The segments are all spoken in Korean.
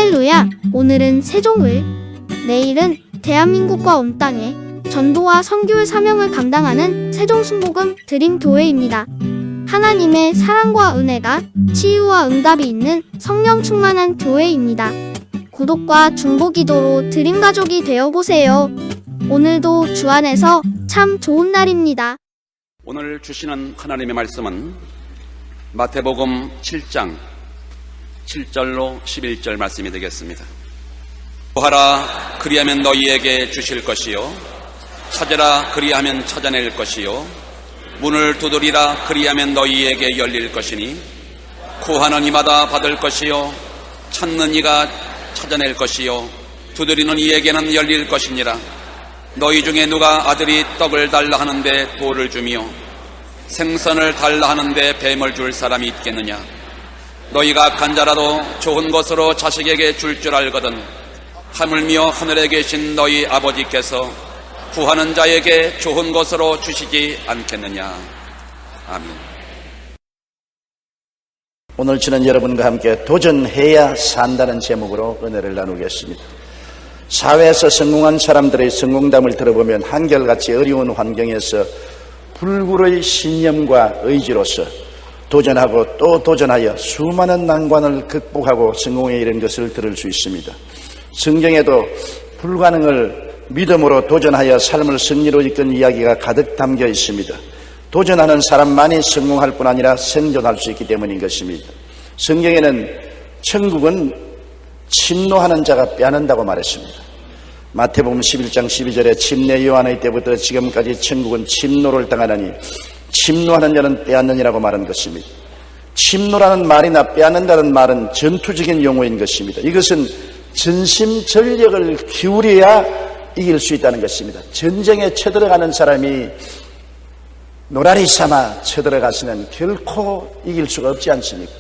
할렐루야! 오늘은 세종을, 내일은 대한민국과 온 땅에 전도와 선교의 사명을 감당하는 세종순복음 드림교회입니다. 하나님의 사랑과 은혜가 치유와 응답이 있는 성령 충만한 교회입니다. 구독과 중보기도로 드림가족이 되어보세요. 오늘도 주 안에서 참 좋은 날입니다. 오늘 주시는 하나님의 말씀은 마태복음 7장 7절로 11절 말씀이 되겠습니다. 구하라 그리하면 너희에게 주실 것이요 찾으라 그리하면 찾아낼 것이요 문을 두드리라 그리하면 너희에게 열릴 것이니 구하는 이마다 받을 것이요 찾는 이가 찾아낼 것이요 두드리는 이에게는 열릴 것이니라. 너희 중에 누가 아들이 떡을 달라 하는데 돌을 주며 생선을 달라 하는데 뱀을 줄 사람이 있겠느냐. 너희가 악한 자라도 좋은 것으로 자식에게 줄 줄 알거든 하물며 하늘에 계신 너희 아버지께서 구하는 자에게 좋은 것으로 주시지 않겠느냐. 아멘. 오늘 저는 여러분과 함께 도전해야 산다는 제목으로 은혜를 나누겠습니다. 사회에서 성공한 사람들의 성공담을 들어보면 한결같이 어려운 환경에서 불굴의 신념과 의지로서 도전하고 또 도전하여 수많은 난관을 극복하고 성공에 이른 것을 들을 수 있습니다. 성경에도 불가능을 믿음으로 도전하여 삶을 승리로 이끈 이야기가 가득 담겨 있습니다. 도전하는 사람만이 성공할 뿐 아니라 생존할 수 있기 때문인 것입니다. 성경에는 천국은 침노하는 자가 빼앗는다고 말했습니다. 마태복음 11장 12절에 침례 요한의 때부터 지금까지 천국은 침노를 당하느니 침노하는 자는 빼앗느니라고 말한 것입니다. 침노라는 말이나 빼앗는다는 말은 전투적인 용어인 것입니다. 이것은 전심전력을 기울여야 이길 수 있다는 것입니다. 전쟁에 쳐들어가는 사람이 노라리 삼아 쳐들어가서는 결코 이길 수가 없지 않습니까?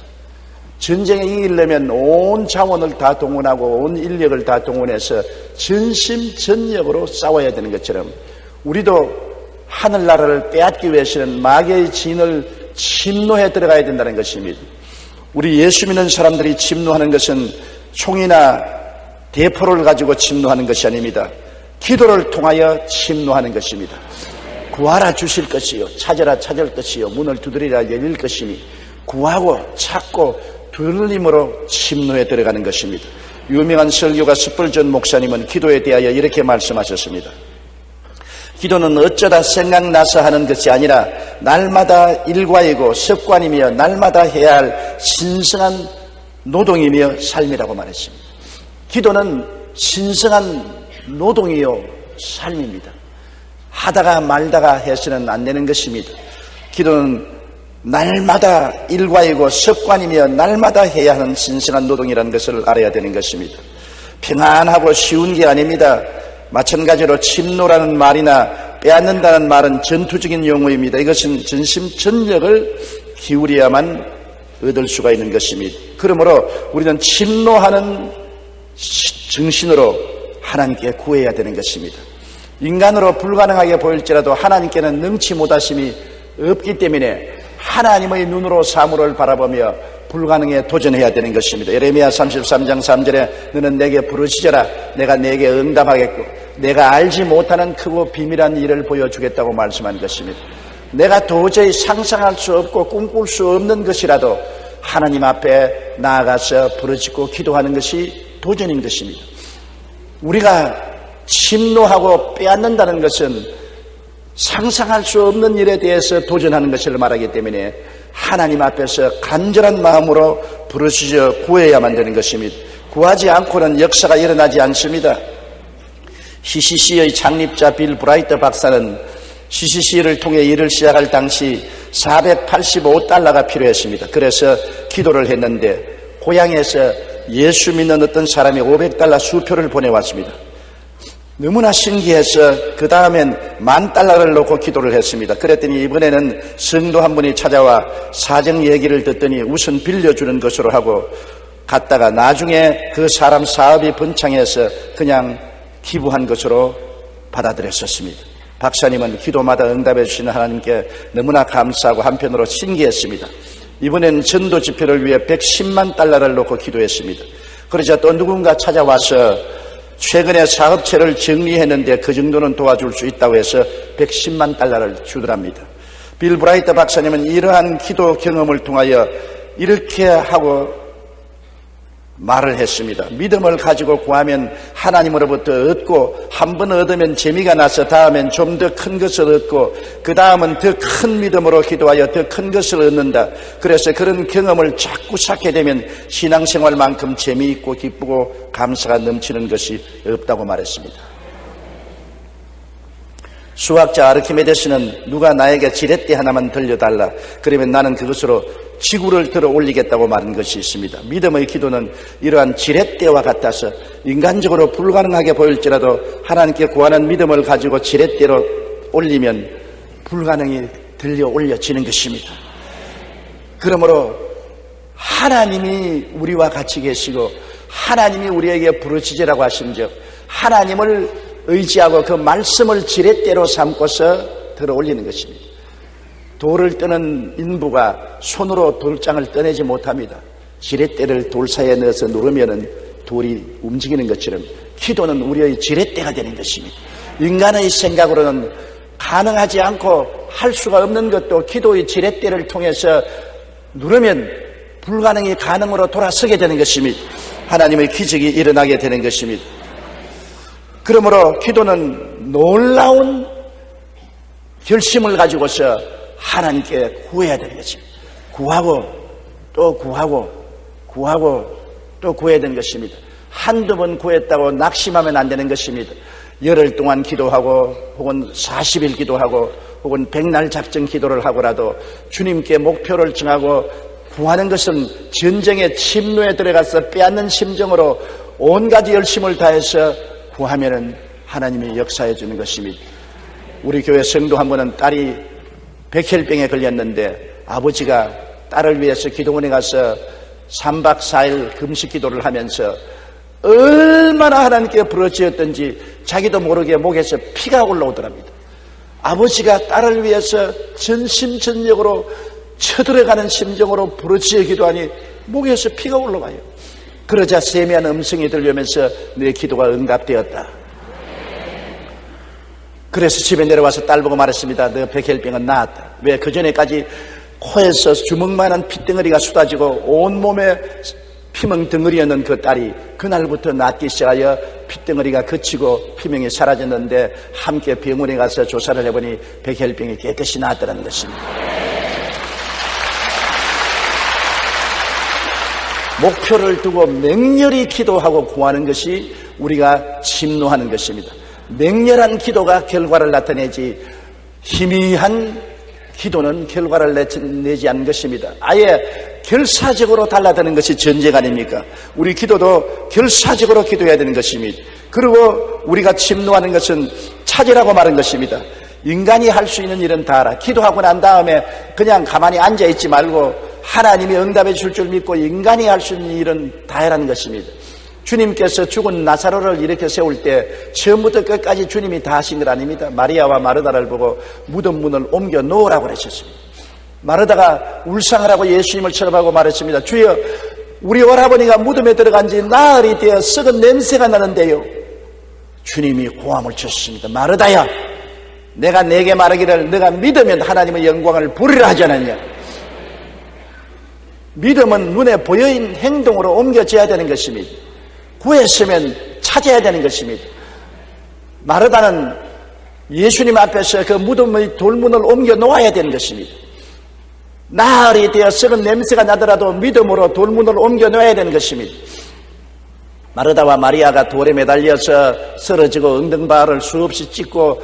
전쟁에 이기려면 온 자원을 다 동원하고 온 인력을 다 동원해서 전심전력으로 싸워야 되는 것처럼 우리도 하늘나라를 빼앗기 위해서는 마귀의 진을 침노해 들어가야 된다는 것입니다. 우리 예수 믿는 사람들이 침노하는 것은 총이나 대포를 가지고 침노하는 것이 아닙니다. 기도를 통하여 침노하는 것입니다. 구하라 주실 것이요 찾으라 찾을 것이요 문을 두드리라 열릴 것이니 구하고 찾고 두드림으로 침노에 들어가는 것입니다. 유명한 설교가 스펄전 목사님은 기도에 대하여 이렇게 말씀하셨습니다. 기도는 어쩌다 생각나서 하는 것이 아니라 날마다 일과이고 습관이며 날마다 해야 할 신성한 노동이며 삶이라고 말했습니다. 기도는 신성한 노동이요 삶입니다. 하다가 말다가 해서는 안 되는 것입니다. 기도는 날마다 일과이고 습관이며 날마다 해야 하는 신성한 노동이라는 것을 알아야 되는 것입니다. 평안하고 쉬운 게 아닙니다. 마찬가지로 침노라는 말이나 빼앗는다는 말은 전투적인 용어입니다. 이것은 전심전력을 기울여야만 얻을 수가 있는 것입니다. 그러므로 우리는 침노하는 정신으로 하나님께 구해야 되는 것입니다. 인간으로 불가능하게 보일지라도 하나님께는 능치 못하심이 없기 때문에 하나님의 눈으로 사물을 바라보며 불가능에 도전해야 되는 것입니다. 예레미야 33장 3절에 너는 내게 부르짖어라 내가 내게 응답하겠고 내가 알지 못하는 크고 비밀한 일을 보여주겠다고 말씀한 것입니다. 내가 도저히 상상할 수 없고 꿈꿀 수 없는 것이라도 하나님 앞에 나아가서 부르짖고 기도하는 것이 도전인 것입니다. 우리가 침노하고 빼앗는다는 것은 상상할 수 없는 일에 대해서 도전하는 것을 말하기 때문에 하나님 앞에서 간절한 마음으로 부르짖어 구해야만 되는 것입니다. 구하지 않고는 역사가 일어나지 않습니다. CCC의 창립자 빌 브라이트 박사는 CCC를 통해 일을 시작할 당시 485달러가 필요했습니다. 그래서 기도를 했는데 고향에서 예수 믿는 어떤 사람이 500달러 수표를 보내왔습니다. 너무나 신기해서 그 다음엔 $10,000를 놓고 기도를 했습니다. 그랬더니 이번에는 성도 한 분이 찾아와 사정 얘기를 듣더니 우선 빌려주는 것으로 하고 갔다가 나중에 그 사람 사업이 번창해서 그냥 기부한 것으로 받아들였었습니다. 박사님은 기도마다 응답해 주시는 하나님께 너무나 감사하고 한편으로 신기했습니다. 이번엔 전도 집회를 위해 $110만 놓고 기도했습니다. 그러자 또 누군가 찾아와서 최근에 사업체를 정리했는데 그 정도는 도와줄 수 있다고 해서 110만 달러를 주더랍니다. 빌 브라이트 박사님은 이러한 기도 경험을 통하여 이렇게 하고 말을 했습니다. 믿음을 가지고 구하면 하나님으로부터 얻고, 한 번 얻으면 재미가 나서 다음엔 좀 더 큰 것을 얻고, 그 다음은 더 큰 믿음으로 기도하여 더 큰 것을 얻는다. 그래서 그런 경험을 자꾸 쌓게 되면 신앙생활만큼 재미있고 기쁘고 감사가 넘치는 것이 없다고 말했습니다. 수학자 아르키메데스는 누가 나에게 지렛대 하나만 들려달라, 그러면 나는 그것으로 지구를 들어 올리겠다고 말한 것이 있습니다. 믿음의 기도는 이러한 지렛대와 같아서 인간적으로 불가능하게 보일지라도 하나님께 구하는 믿음을 가지고 지렛대로 올리면 불가능이 들려 올려지는 것입니다. 그러므로 하나님이 우리와 같이 계시고 하나님이 우리에게 부르짖으라고 하신즉 하나님을 의지하고 그 말씀을 지렛대로 삼고서 들어 올리는 것입니다. 돌을 떠는 인부가 손으로 돌장을 떠내지 못합니다. 지렛대를 돌 사이에 넣어서 누르면은 돌이 움직이는 것처럼 기도는 우리의 지렛대가 되는 것입니다. 인간의 생각으로는 가능하지 않고 할 수가 없는 것도 기도의 지렛대를 통해서 누르면 불가능이 가능으로 돌아서게 되는 것입니다. 하나님의 기적이 일어나게 되는 것입니다. 그러므로 기도는 놀라운 결심을 가지고서 하나님께 구해야 되는 것입니다. 구하고 또 구하고 구하고 또 구해야 되는 것입니다. 한두 번 구했다고 낙심하면 안 되는 것입니다. 열흘 동안 기도하고 혹은 40일 기도하고 혹은 100날 작정 기도를 하고라도 주님께 목표를 정하고 구하는 것은 전쟁의 침노에 들어가서 빼앗는 심정으로 온 가지 열심을 다해서 구하면은 하나님이 역사해 주는 것입니다. 우리 교회 성도 한 분은 딸이 백혈병에 걸렸는데 아버지가 딸을 위해서 기도원에 가서 3박 4일 금식 기도를 하면서 얼마나 하나님께 부르짖었던지 자기도 모르게 목에서 피가 올라오더랍니다. 아버지가 딸을 위해서 전심전력으로 쳐들어가는 심정으로 부르짖어 기도하니 목에서 피가 올라와요. 그러자 세미한 음성이 들려오면서 내 기도가 응답되었다. 그래서 집에 내려와서 딸 보고 말했습니다. 너 백혈병은 나았다. 왜? 그전에까지 코에서 주먹만한 핏덩어리가 쏟아지고 온몸에 피멍 덩어리였는 그 딸이 그날부터 낫기 시작하여 핏덩어리가 그치고 피멍이 사라졌는데 함께 병원에 가서 조사를 해보니 백혈병이 깨끗이 나았다는 것입니다. 목표를 두고 맹렬히 기도하고 구하는 것이 우리가 침노하는 것입니다. 맹렬한 기도가 결과를 나타내지 희미한 기도는 결과를 내지 않는 것입니다. 아예 결사적으로 달라드는 것이 전쟁 아닙니까? 우리 기도도 결사적으로 기도해야 되는 것입니다. 그리고 우리가 침노하는 것은 찾으라고 말한 것입니다. 인간이 할 수 있는 일은 다 하라. 기도하고 난 다음에 그냥 가만히 앉아있지 말고 하나님이 응답해 줄 줄 믿고 인간이 할 수 있는 일은 다 해라는 것입니다. 주님께서 죽은 나사로를 이렇게 세울 때 처음부터 끝까지 주님이 다 하신 것 아닙니다. 마리아와 마르다를 보고 무덤 문을 옮겨 놓으라고 그러셨습니다. 마르다가 울상을 하고 예수님을 쳐다보고 말했습니다. 주여, 우리 오라버니가 무덤에 들어간 지 나흘이 되어 썩은 냄새가 나는데요. 주님이 고함을 쳤습니다. 마르다야, 내가 네게 말하기를 너가 믿으면 하나님의 영광을 보리라 하지 않았냐. 믿음은 눈에 보여있는 행동으로 옮겨져야 되는 것입니다. 구했으면 찾아야 되는 것입니다. 마르다는 예수님 앞에서 그 무덤의 돌문을 옮겨 놓아야 되는 것입니다. 나흘이 되어 썩은 냄새가 나더라도 믿음으로 돌문을 옮겨 놓아야 되는 것입니다. 마르다와 마리아가 돌에 매달려서 쓰러지고 엉덩발을 수없이 찢고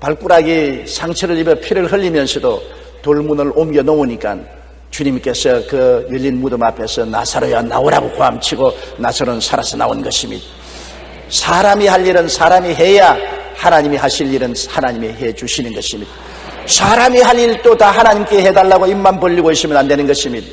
발가락이 상처를 입어 피를 흘리면서도 돌문을 옮겨 놓으니까 주님께서 그 열린 무덤 앞에서 나사로야 나오라고 고함치고 나사로는 살아서 나온 것입니다. 사람이 할 일은 사람이 해야 하나님이 하실 일은 하나님이 해 주시는 것입니다. 사람이 할 일도 다 하나님께 해달라고 입만 벌리고 있으면 안 되는 것입니다.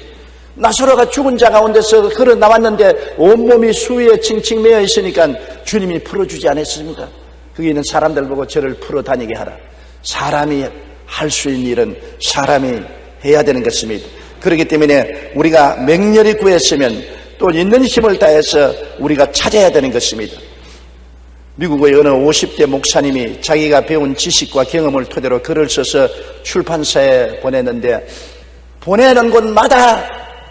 나사로가 죽은 자 가운데서 걸어 나왔는데 온몸이 수위에 칭칭 매여 있으니까 주님이 풀어주지 않았습니까? 거기 있는 사람들 보고 저를 풀어 다니게 하라. 사람이 할 수 있는 일은 사람이 해야 되는 것입니다. 그렇기 때문에 우리가 맹렬히 구했으면 또 있는 힘을 다해서 우리가 찾아야 되는 것입니다. 미국의 어느 50대 목사님이 자기가 배운 지식과 경험을 토대로 글을 써서 출판사에 보냈는데 보내는 곳마다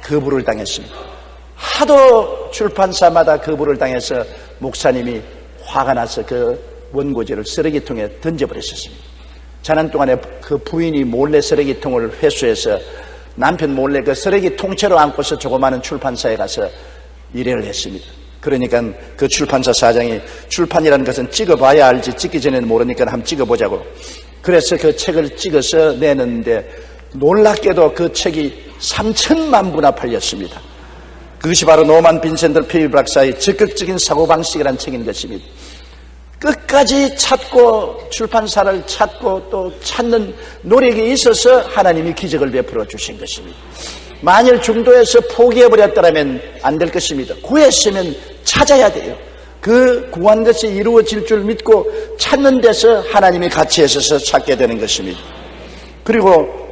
거부를 당했습니다. 하도 출판사마다 거부를 당해서 목사님이 화가 나서 그 원고지를 쓰레기통에 던져버렸었습니다. 자는 동안에 그 부인이 몰래 쓰레기통을 회수해서 남편 몰래 그 쓰레기 통째로 안고서 조그마한 출판사에 가서 일회를 했습니다. 그러니까 그 출판사 사장이 출판이라는 것은 찍어봐야 알지 찍기 전에는 모르니까 한번 찍어보자고. 그래서 그 책을 찍어서 내는데 놀랍게도 그 책이 3천만 부나 팔렸습니다. 그것이 바로 노만 빈센트 페이 박사의 적극적인 사고방식이라는 책인 것입니다. 끝까지 찾고 출판사를 찾고 또 찾는 노력이 있어서 하나님이 기적을 베풀어 주신 것입니다. 만일 중도에서 포기해버렸더라면 안 될 것입니다. 구했으면 찾아야 돼요. 그 구한 것이 이루어질 줄 믿고 찾는 데서 하나님이 같이 하셔서 찾게 되는 것입니다. 그리고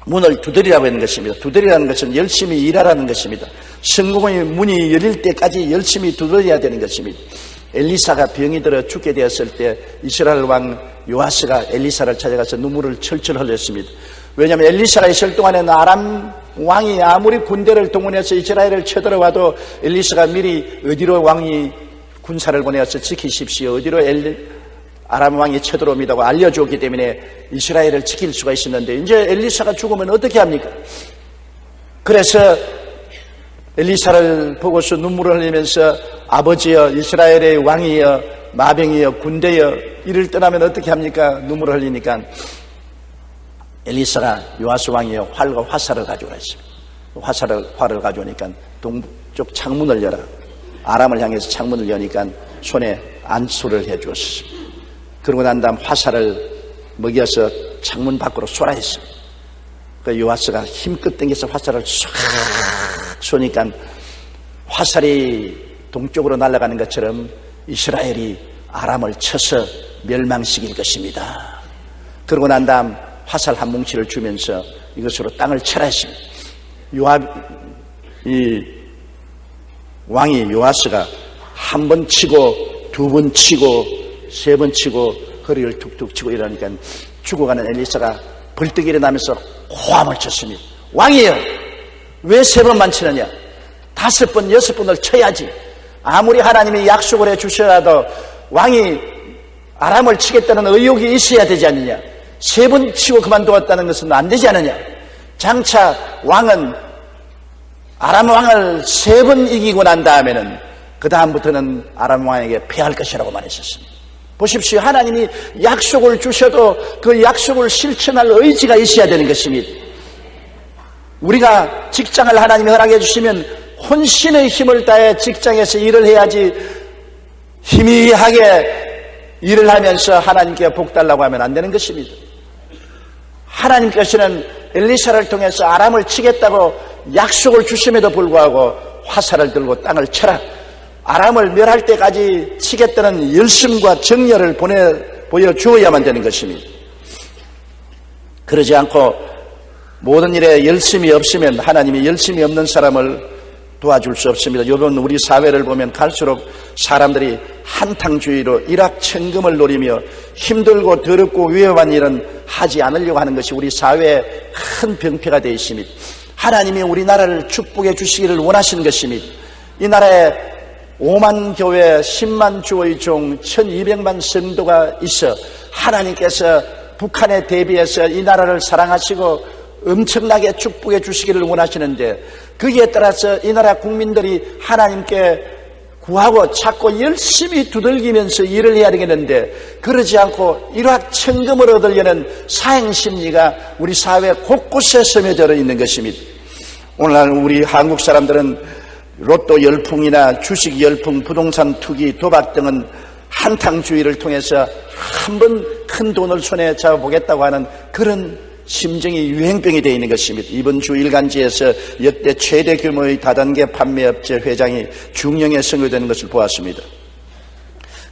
문을 두드리라고 하는 것입니다. 두드리라는 것은 열심히 일하라는 것입니다. 성공의 문이 열릴 때까지 열심히 두드려야 되는 것입니다. 엘리사가 병이 들어 죽게 되었을 때 이스라엘 왕 요아스가 엘리사를 찾아가서 눈물을 철철 흘렸습니다. 왜냐하면 엘리사가 있을 동안에는 아람 왕이 아무리 군대를 동원해서 이스라엘을 쳐들어와도 엘리사가 미리 어디로 왕이 군사를 보내어서 지키십시오, 어디로 아람 왕이 쳐들어옵니다고 알려주었기 때문에 이스라엘을 지킬 수가 있었는데 이제 엘리사가 죽으면 어떻게 합니까? 그래서 엘리사를 보고서 눈물을 흘리면서 아버지여, 이스라엘의 왕이여, 마병이여, 군대여, 이를 떠나면 어떻게 합니까? 눈물을 흘리니까 엘리사가 요아스 왕이여 활과 화살을 가져오라 했습니다. 활을 가져오니까 동쪽 창문을 열어, 아람을 향해서 창문을 여니까 손에 안수를 해주었습니다. 그러고 난 다음 화살을 먹여서 창문 밖으로 쏘라 했습니다. 그 요아스가 힘껏 당겨서 화살을 唰 쏘니까 화살이 동쪽으로 날아가는 것처럼 이스라엘이 아람을 쳐서 멸망시킬 것입니다. 그러고 난 다음 화살 한 뭉치를 주면서 이것으로 땅을 쳐라 했습니다. 왕이 요아스가 한 번 치고 두 번 치고 세 번 치고 허리를 툭툭 치고 이러니까 죽어가는 엘리사가 벌떡 일어나면서 호함을 쳤습니다. 왕이여, 왜 세 번만 치느냐? 5번, 6번을 쳐야지. 아무리 하나님이 약속을 해 주셔라도 왕이 아람을 치겠다는 의욕이 있어야 되지 않느냐? 3번 치고 그만두었다는 것은 안 되지 않느냐? 장차 왕은 아람 왕을 3번 이기고 난 다음에는 그 다음부터는 아람 왕에게 패할 것이라고 말했었습니다. 보십시오. 하나님이 약속을 주셔도 그 약속을 실천할 의지가 있어야 되는 것입니다. 우리가 직장을 하나님이 허락해 주시면 혼신의 힘을 다해 직장에서 일을 해야지 희미하게 일을 하면서 하나님께 복 달라고 하면 안 되는 것입니다. 하나님께서는 엘리사를 통해서 아람을 치겠다고 약속을 주심에도 불구하고 화살을 들고 땅을 쳐라, 아람을 멸할 때까지 치겠다는 열심과 정열을 보여주어야만 되는 것입니다. 그러지 않고 모든 일에 열심이 없으면 하나님이 열심이 없는 사람을 도와줄 수 없습니다. 요번 우리 사회를 보면 갈수록 사람들이 한탕주의로 일확천금을 노리며 힘들고 더럽고 위험한 일은 하지 않으려고 하는 것이 우리 사회의 큰 병폐가 되어 있습니다. 하나님이 우리나라를 축복해 주시기를 원하시는 것입니다. 이 나라에 5만 교회, 10만 주의 종, 1200만 성도가 있어 하나님께서 북한에 대비해서 이 나라를 사랑하시고 엄청나게 축복해 주시기를 원하시는데, 거기에 따라서 이 나라 국민들이 하나님께 구하고 찾고 열심히 두들기면서 일을 해야 되겠는데, 그러지 않고 일확천금을 얻으려는 사행심리가 우리 사회 곳곳에 스며들어 있는 것입니다. 오늘날 우리 한국 사람들은 로또 열풍이나 주식 열풍, 부동산 투기, 도박 등은 한탕주의를 통해서 한번 큰 돈을 손에 잡아보겠다고 하는 그런 심정이 유행병이 되어 있는 것입니다. 이번 주 일간지에서 역대 최대 규모의 다단계 판매업체 회장이 중령에 선고되는 것을 보았습니다.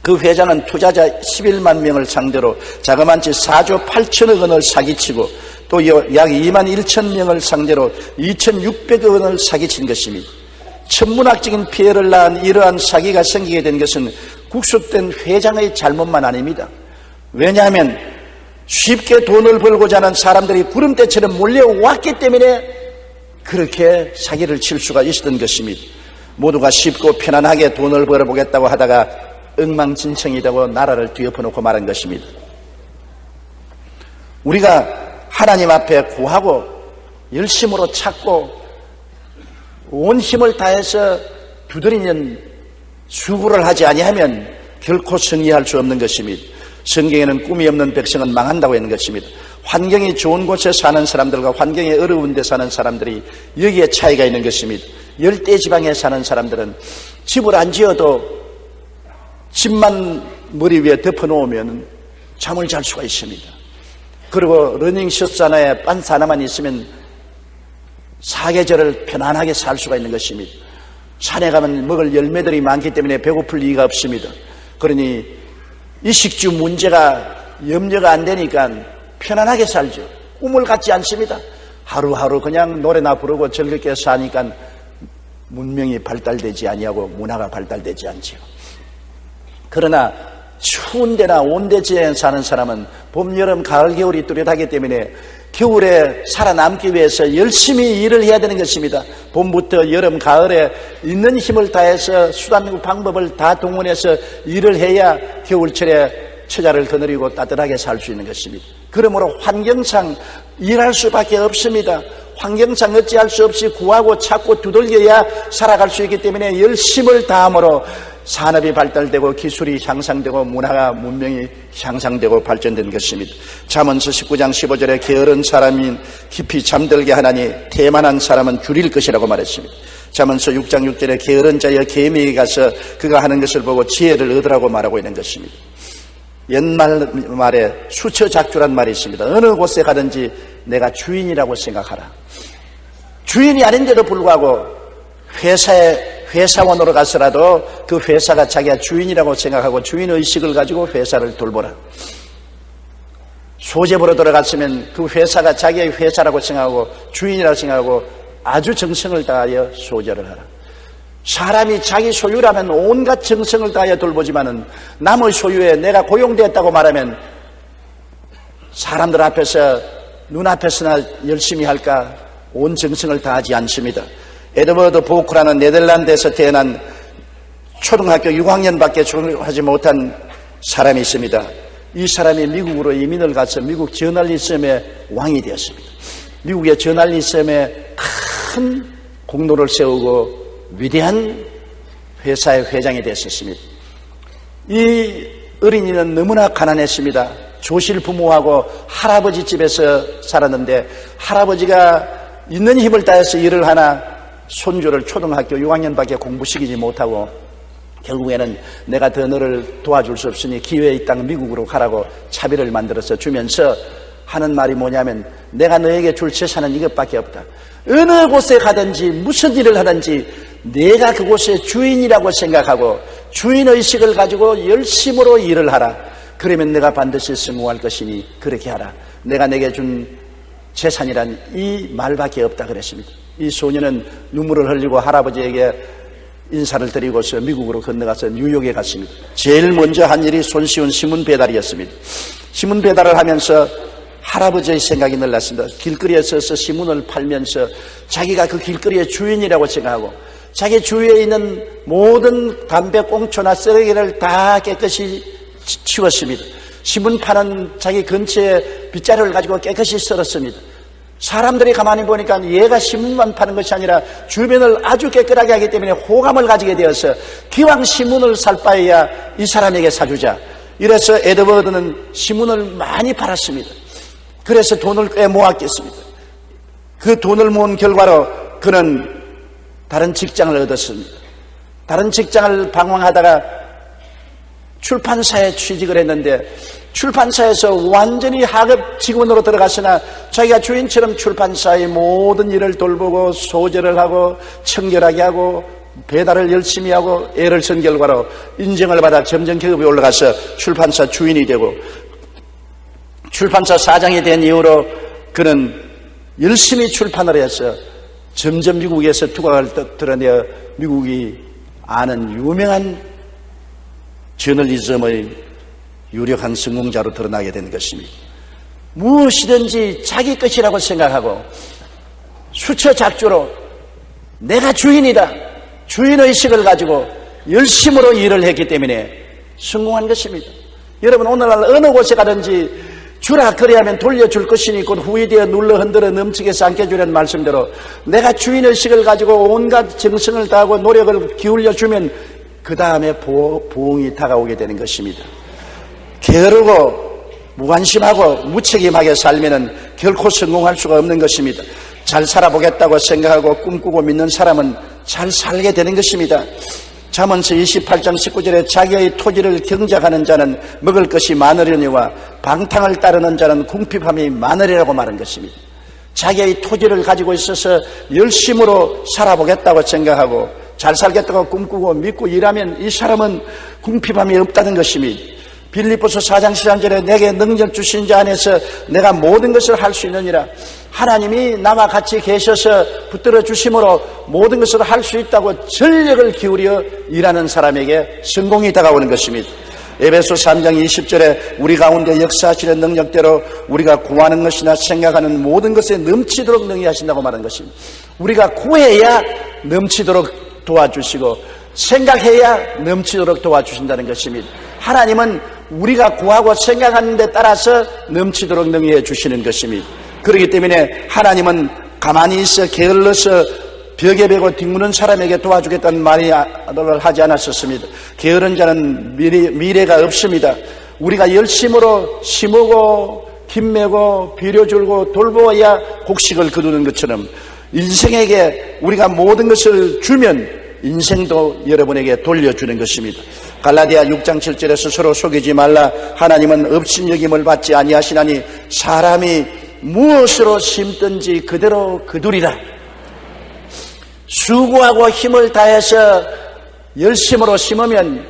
그 회장은 투자자 11만 명을 상대로 자그마치 4조 8천억 원을 사기치고 또 약 2만 1천 명을 상대로 2,600억 원을 사기친 것입니다. 천문학적인 피해를 낳은 이러한 사기가 생기게 된 것은 국수된 회장의 잘못만 아닙니다. 왜냐하면 쉽게 돈을 벌고자 하는 사람들이 구름대처럼 몰려왔기 때문에 그렇게 사기를 칠 수가 있었던 것입니다. 모두가 쉽고 편안하게 돈을 벌어보겠다고 하다가 엉망진창이 되고 나라를 뒤엎어놓고 말한 것입니다. 우리가 하나님 앞에 구하고 열심으로 찾고 온 힘을 다해서 두드리는 수고를 하지 아니하면 결코 승리할 수 없는 것입니다. 성경에는 꿈이 없는 백성은 망한다고 하는 것입니다. 환경이 좋은 곳에 사는 사람들과 환경이 어려운 데 사는 사람들이 여기에 차이가 있는 것입니다. 열대지방에 사는 사람들은 집을 안 지어도 집만 머리 위에 덮어놓으면 잠을 잘 수가 있습니다. 그리고 러닝셔츠 하나에 빤스 하나만 있으면 사계절을 편안하게 살 수가 있는 것입니다. 산에 가면 먹을 열매들이 많기 때문에 배고플 리가 없습니다. 그러니 이식주 문제가 염려가 안 되니까 편안하게 살죠. 꿈을 갖지 않습니다. 하루하루 그냥 노래나 부르고 즐겁게 사니까 문명이 발달되지 아니하고 문화가 발달되지 않지요. 그러나 추운 데나 온대지에 사는 사람은 봄, 여름, 가을, 겨울이 뚜렷하기 때문에 겨울에 살아남기 위해서 열심히 일을 해야 되는 것입니다. 봄부터 여름, 가을에 있는 힘을 다해서 수단, 방법을 다 동원해서 일을 해야 겨울철에 처자를 거느리고 따뜻하게 살 수 있는 것입니다. 그러므로 환경상 일할 수밖에 없습니다. 환경상 어찌할 수 없이 구하고 찾고 두들겨야 살아갈 수 있기 때문에 열심을 다함으로 산업이 발달되고 기술이 향상되고 문화가 문명이 향상되고 발전된 것입니다. 잠언서 19장 15절에 게으른 사람이 깊이 잠들게 하나니 태만한 사람은 줄일 것이라고 말했습니다. 잠언서 6장 6절에 게으른 자여 개미에게 가서 그가 하는 것을 보고 지혜를 얻으라고 말하고 있는 것입니다. 옛말 말에 수처작주란 말이 있습니다. 어느 곳에 가든지 내가 주인이라고 생각하라. 주인이 아닌데도 불구하고 회사원으로 가서라도 그 회사가 자기가 주인이라고 생각하고 주인의식을 가지고 회사를 돌보라. 소재보러 들어갔으면 그 회사가 자기의 회사라고 생각하고 주인이라고 생각하고 아주 정성을 다하여 소재를 하라. 사람이 자기 소유라면 온갖 정성을 다하여 돌보지만은 남의 소유에 내가 고용되었다고 말하면 사람들 앞에서 눈앞에서나 열심히 할까 온 정성을 다하지 않습니다. 에드워드 보크라는 네덜란드에서 태어난 초등학교 6학년밖에 졸업하지 못한 사람이 있습니다. 이 사람이 미국으로 이민을 가서 미국 저널리즘의 왕이 되었습니다. 미국의 저널리즘에 큰 공로를 세우고 위대한 회사의 회장이 됐었습니다. 이 어린이는 너무나 가난했습니다. 조실 부모하고 할아버지 집에서 살았는데 할아버지가 있는 힘을 다해서 일을 하나 손주를 초등학교 6학년밖에 공부시키지 못하고 결국에는 내가 더 너를 도와줄 수 없으니 기회에 이 땅 미국으로 가라고 차비를 만들어서 주면서 하는 말이 뭐냐면 내가 너에게 줄 재산은 이것밖에 없다. 어느 곳에 가든지 무슨 일을 하든지 내가 그곳의 주인이라고 생각하고 주인의식을 가지고 열심으로 일을 하라. 그러면 내가 반드시 성공할 것이니 그렇게 하라. 내가 내게 준 재산이란 이 말밖에 없다 그랬습니다. 이 소년은 눈물을 흘리고 할아버지에게 인사를 드리고서 미국으로 건너가서 뉴욕에 갔습니다. 제일 먼저 한 일이 손쉬운 신문 배달이었습니다. 신문 배달을 하면서 할아버지의 생각이 늘었습니다. 길거리에 서서 신문을 팔면서 자기가 그 길거리의 주인이라고 생각하고 자기 주위에 있는 모든 담배 꽁초나 쓰레기를 다 깨끗이 치웠습니다. 신문 파는 자기 근처에 빗자루를 가지고 깨끗이 썰었습니다. 사람들이 가만히 보니까 얘가 신문만 파는 것이 아니라 주변을 아주 깨끗하게 하기 때문에 호감을 가지게 되어서 기왕 신문을 살 바에야 이 사람에게 사주자. 이래서 에드워드는 신문을 많이 팔았습니다. 그래서 돈을 꽤 모았겠습니다. 그 돈을 모은 결과로 그는 다른 직장을 얻었습니다. 다른 직장을 방황하다가 출판사에 취직을 했는데 출판사에서 완전히 하급 직원으로 들어갔으나 자기가 주인처럼 출판사의 모든 일을 돌보고 소재를 하고 청결하게 하고 배달을 열심히 하고 애를 쓴 결과로 인정을 받아 점점 계급이 올라가서 출판사 주인이 되고 출판사 사장이 된 이후로 그는 열심히 출판을 해서 점점 미국에서 두각을 드러내어 미국이 아는 유명한 저널리즘의 유력한 성공자로 드러나게 된 것입니다. 무엇이든지 자기 것이라고 생각하고 수처작조로 내가 주인이다, 주인의식을 가지고 열심으로 일을 했기 때문에 성공한 것입니다. 여러분, 오늘날 어느 곳에 가든지 주라 그리하면 돌려줄 것이니 곧 후이되어 눌러 흔들어 넘치게 삼게 주라는 말씀대로 내가 주인의식을 가지고 온갖 정성을 다하고 노력을 기울여 주면 그 다음에 부흥이 다가오게 되는 것입니다. 게으르고 무관심하고 무책임하게 살면은 결코 성공할 수가 없는 것입니다. 잘 살아보겠다고 생각하고 꿈꾸고 믿는 사람은 잘 살게 되는 것입니다. 잠언서 28장 19절에 자기의 토지를 경작하는 자는 먹을 것이 많으려니와 방탕을 따르는 자는 궁핍함이 많으리라고 말한 것입니다. 자기의 토지를 가지고 있어서 열심으로 살아보겠다고 생각하고 잘 살겠다고 꿈꾸고 믿고 일하면 이 사람은 궁핍함이 없다는 것입니다. 빌립보서 4장 13절에 내게 능력 주신 자 안에서 내가 모든 것을 할 수 있느니라. 하나님이 나와 같이 계셔서 붙들어 주심으로 모든 것을 할 수 있다고 전력을 기울여 일하는 사람에게 성공이 다가오는 것입니다. 에베소 3장 20절에 우리 가운데 역사하시는 능력대로 우리가 구하는 것이나 생각하는 모든 것에 넘치도록 능히 하신다고 말한 것입니다. 우리가 구해야 넘치도록 도와주시고 생각해야 넘치도록 도와주신다는 것입니다. 하나님은 우리가 구하고 생각하는 데 따라서 넘치도록 능히 해주시는 것입니다. 그렇기 때문에 하나님은 가만히 있어 게을러서 벽에 베고 뒹구는 사람에게 도와주겠다는 말을 하지 않았었습니다. 게으른 자는 미래가 없습니다. 우리가 열심으로 심으고 김매고 비료줄고 돌보아야 곡식을 거두는 것처럼 인생에게 우리가 모든 것을 주면 인생도 여러분에게 돌려주는 것입니다. 갈라디아 6장 7절에서 서로 속이지 말라. 하나님은 업신여김을 받지 아니하시나니 사람이 무엇으로 심든지 그대로 거두리라. 수고하고 힘을 다해서 열심으로 심으면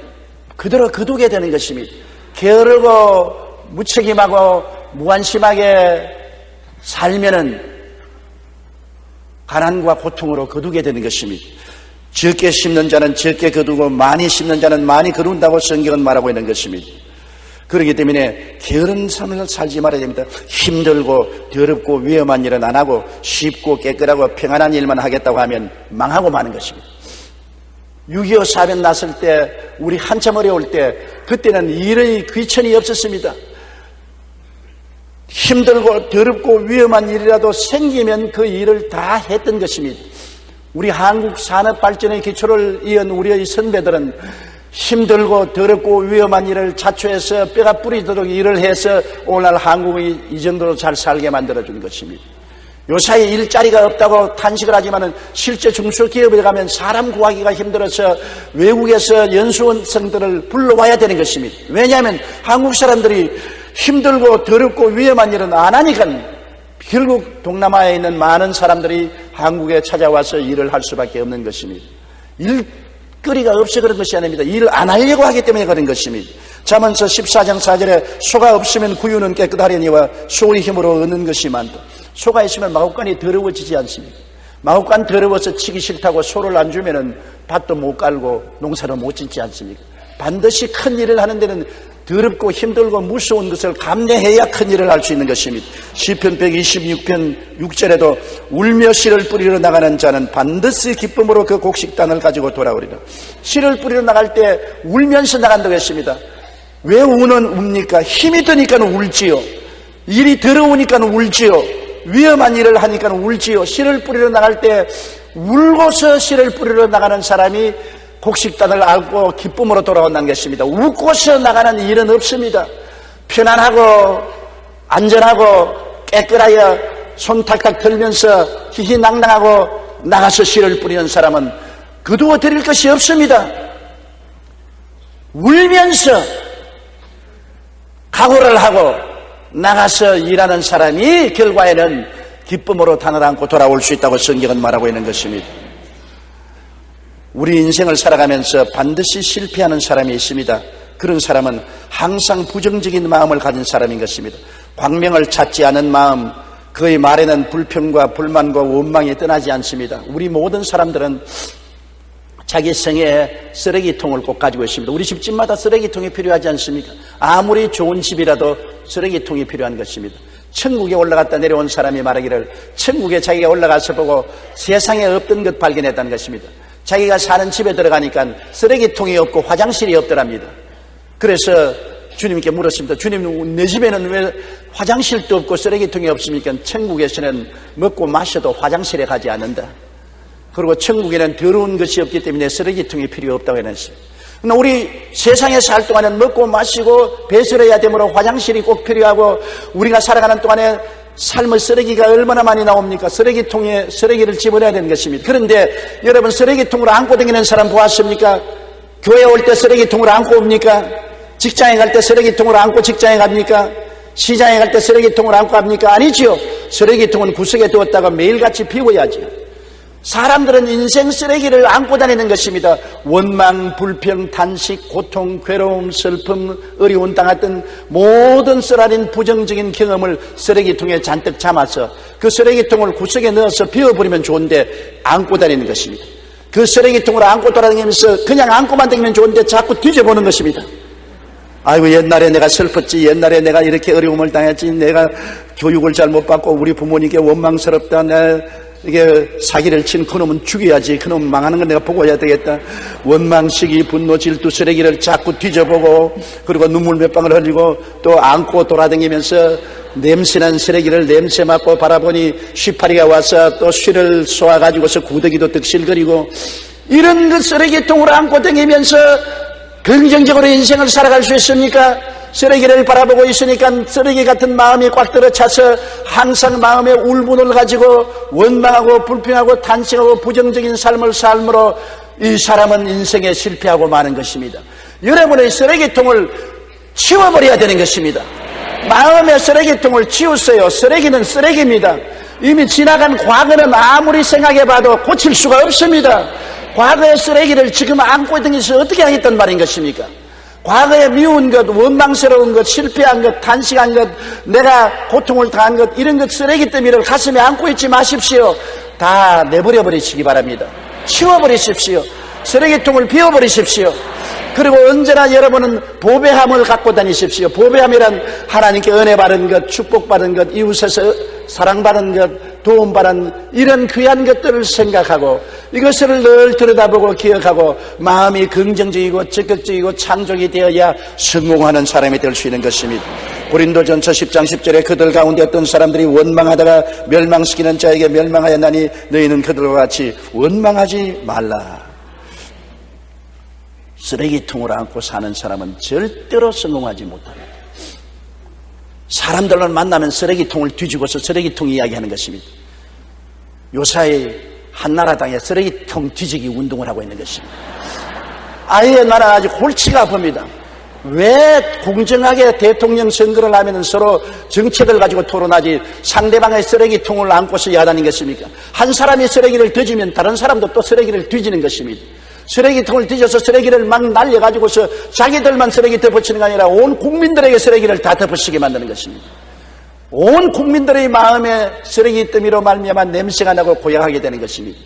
그대로 거두게 되는 것입니다. 게으르고 무책임하고 무관심하게 살면은 가난과 고통으로 거두게 되는 것입니다. 적게 심는 자는 적게 거두고 많이 심는 자는 많이 거둔다고 성경은 말하고 있는 것입니다. 그렇기 때문에 게으른 삶을 살지 말아야 됩니다. 힘들고 더럽고 위험한 일은 안 하고 쉽고 깨끗하고 평안한 일만 하겠다고 하면 망하고 마는 것입니다. 6.25 사변 났을 때 우리 한참 어려울 때 그때는 일의 귀천이 없었습니다. 힘들고 더럽고 위험한 일이라도 생기면 그 일을 다 했던 것입니다. 우리 한국 산업 발전의 기초를 이은 우리의 선배들은 힘들고 더럽고 위험한 일을 자초해서 뼈가 뿌리도록 일을 해서 오늘날 한국이 이 정도로 잘 살게 만들어준 것입니다. 요사이 일자리가 없다고 탄식을 하지만은 실제 중소기업에 가면 사람 구하기가 힘들어서 외국에서 연수원생들을 불러와야 되는 것입니다. 왜냐하면 한국 사람들이 힘들고 더럽고 위험한 일은 안 하니까 결국 동남아에 있는 많은 사람들이 한국에 찾아와서 일을 할 수밖에 없는 것입니다. 일거리가 없어 그런 것이 아닙니다. 일을 안 하려고 하기 때문에 그런 것입니다. 잠언서 14장 4절에 소가 없으면 구유는 깨끗하려니와 소의 힘으로 얻는 것이 많다. 소가 있으면 마구간이 더러워지지 않습니다. 마구간 더러워서 치기 싫다고 소를 안 주면은 밭도 못 깔고 농사를 못 짓지 않습니까? 반드시 큰 일을 하는 데는 더럽고 힘들고 무서운 것을 감내해야 큰 일을 할 수 있는 것입니다. 시편 126편 6절에도 울며 씨를 뿌리러 나가는 자는 반드시 기쁨으로 그 곡식단을 가지고 돌아오리라. 씨를 뿌리러 나갈 때 울면서 나간다고 했습니다. 왜 웁니까? 힘이 드니까 울지요. 일이 더러우니까 울지요. 위험한 일을 하니까 울지요. 씨를 뿌리러 나갈 때 울고서 씨를 뿌리러 나가는 사람이 곡식단을 안고 기쁨으로 돌아온다는 것입니다. 웃고서 나가는 일은 없습니다. 편안하고 안전하고 깨끗하여 손 탁탁 들면서 희희낭낭하고 나가서 씨를 뿌리는 사람은 거두어 드릴 것이 없습니다. 울면서 각오를 하고 나가서 일하는 사람이 결과에는 기쁨으로 단을 안고 돌아올 수 있다고 성경은 말하고 있는 것입니다. 우리 인생을 살아가면서 반드시 실패하는 사람이 있습니다. 그런 사람은 항상 부정적인 마음을 가진 사람인 것입니다. 광명을 찾지 않은 마음, 그의 말에는 불평과 불만과 원망이 떠나지 않습니다. 우리 모든 사람들은 자기 성에 쓰레기통을 꼭 가지고 있습니다. 우리 집집마다 쓰레기통이 필요하지 않습니까? 아무리 좋은 집이라도 쓰레기통이 필요한 것입니다. 천국에 올라갔다 내려온 사람이 말하기를 천국에 자기가 올라가서 보고 세상에 없던 것 발견했다는 것입니다. 자기가 사는 집에 들어가니까 쓰레기통이 없고 화장실이 없더랍니다. 그래서 주님께 물었습니다. 주님, 내 집에는 왜 화장실도 없고 쓰레기통이 없습니까? 천국에서는 먹고 마셔도 화장실에 가지 않는다. 그리고 천국에는 더러운 것이 없기 때문에 쓰레기통이 필요 없다고 해놨습니다. 우리 세상에 살 동안은 먹고 마시고 배설해야 되므로 화장실이 꼭 필요하고, 우리가 살아가는 동안에 삶의 쓰레기가 얼마나 많이 나옵니까? 쓰레기통에 쓰레기를 집어넣어야 되는 것입니다. 그런데 여러분, 쓰레기통으로 안고 다니는 사람 보았습니까? 교회 올 때 쓰레기통으로 안고 옵니까? 직장에 갈 때 쓰레기통으로 안고 직장에 갑니까? 시장에 갈 때 쓰레기통으로 안고 갑니까? 아니지요. 쓰레기통은 구석에 두었다가 매일같이 비워야지요. 사람들은 인생 쓰레기를 안고 다니는 것입니다. 원망, 불평, 단식, 고통, 괴로움, 슬픔, 어려운 당했던 모든 쓰라린 부정적인 경험을 쓰레기통에 잔뜩 담아서 그 쓰레기통을 구석에 넣어서 비워버리면 좋은데 안고 다니는 것입니다. 그 쓰레기통을 안고 돌아다니면서 그냥 안고만 다니면 좋은데 자꾸 뒤져보는 것입니다. 아이고, 옛날에 내가 슬펐지, 옛날에 내가 이렇게 어려움을 당했지, 내가 교육을 잘못 받고 우리 부모님께 원망스럽다, 이게 사기를 친 그놈은 죽여야지, 그놈 망하는 건 내가 보고 해야 되겠다. 원망, 시기, 분노, 질투, 쓰레기를 자꾸 뒤져보고, 그리고 눈물 몇 방울 흘리고 또 안고 돌아다니면서 냄새난 쓰레기를 냄새 맡고 바라보니 쉬파리가 와서 또 쉬를 쏘아가지고서 구더기도 득실거리고, 이런 그 쓰레기통으로 안고 다니면서 긍정적으로 인생을 살아갈 수 있습니까? 쓰레기를 바라보고 있으니까 쓰레기 같은 마음이 꽉 들어차서 항상 마음에 울분을 가지고 원망하고 불평하고 탄식하고 부정적인 삶을 삶으로 이 사람은 인생에 실패하고 마는 것입니다. 여러분의 쓰레기통을 치워버려야 되는 것입니다. 마음의 쓰레기통을 치우세요. 쓰레기는 쓰레기입니다. 이미 지나간 과거는 아무리 생각해봐도 고칠 수가 없습니다. 과거의 쓰레기를 지금 안고 다니면서 어떻게 하겠단 말인 것입니까? 과거에 미운 것, 원망스러운 것, 실패한 것, 단식한 것, 내가 고통을 당한 것, 이런 것 쓰레기 더미를 가슴에 안고 있지 마십시오. 다 내버려 버리시기 바랍니다. 치워버리십시오. 쓰레기통을 비워버리십시오. 그리고 언제나 여러분은 보배함을 갖고 다니십시오. 보배함이란 하나님께 은혜 받은 것, 축복 받은 것, 이웃에서 사랑받은 것, 도움받은 이런 귀한 것들을 생각하고 이것을 늘 들여다보고 기억하고 마음이 긍정적이고 적극적이고 창조이 되어야 성공하는 사람이 될 수 있는 것입니다. 고린도전서 10장 10절에 그들 가운데 어떤 사람들이 원망하다가 멸망시키는 자에게 멸망하였나니 너희는 그들과 같이 원망하지 말라. 쓰레기통을 안고 사는 사람은 절대로 성공하지 못합니다. 사람들을 만나면 쓰레기통을 뒤집어서 쓰레기통 이야기하는 것입니다. 요사이 한나라당에 쓰레기통 뒤지기 운동을 하고 있는 것입니다. 아예 나라가 아주 골치가 아픕니다. 왜 공정하게 대통령 선거를 하면 서로 정책을 가지고 토론하지 상대방의 쓰레기통을 안고서 야단인 것입니까? 한 사람이 쓰레기를 뒤지면 다른 사람도 또 쓰레기를 뒤지는 것입니다. 쓰레기통을 뒤져서 쓰레기를 막 날려가지고서 자기들만 쓰레기 덮어치는 게 아니라 온 국민들에게 쓰레기를 다 덮어치게 만드는 것입니다. 온 국민들의 마음에 쓰레기 더미로 말미암아 냄새가 나고 고약하게 되는 것입니다.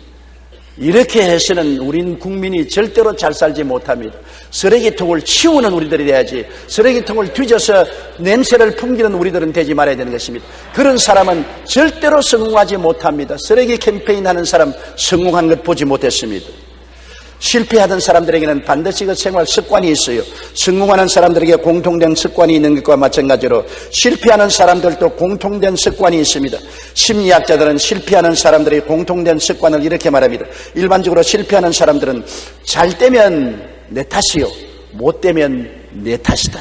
이렇게 해서는 우린 국민이 절대로 잘 살지 못합니다. 쓰레기통을 치우는 우리들이 돼야지 쓰레기통을 뒤져서 냄새를 풍기는 우리들은 되지 말아야 되는 것입니다. 그런 사람은 절대로 성공하지 못합니다. 쓰레기 캠페인 하는 사람 성공한 것 보지 못했습니다. 실패하던 사람들에게는 반드시 그 생활 습관이 있어요. 성공하는 사람들에게 공통된 습관이 있는 것과 마찬가지로 실패하는 사람들도 공통된 습관이 있습니다. 심리학자들은 실패하는 사람들의 공통된 습관을 이렇게 말합니다. 일반적으로 실패하는 사람들은 잘 되면 내 탓이요, 못 되면 내 탓이다.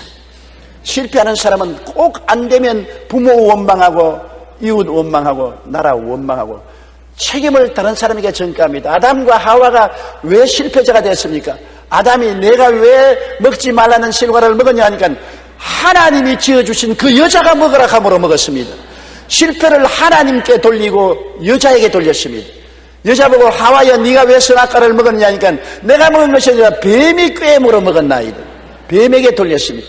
실패하는 사람은 꼭 안 되면 부모 원망하고 이웃 원망하고 나라 원망하고 책임을 다른 사람에게 전가합니다. 아담과 하와가 왜 실패자가 됐습니까? 아담이 내가 왜 먹지 말라는 실과를 먹었냐 하니까 하나님이 지어주신 그 여자가 먹으라 함으로 먹었습니다. 실패를 하나님께 돌리고 여자에게 돌렸습니다. 여자 보고 하와야 네가 왜 선악과를 먹었냐 하니까 내가 먹은 것이 아니라 뱀이 꾀물어 먹었나이다. 뱀에게 돌렸습니다.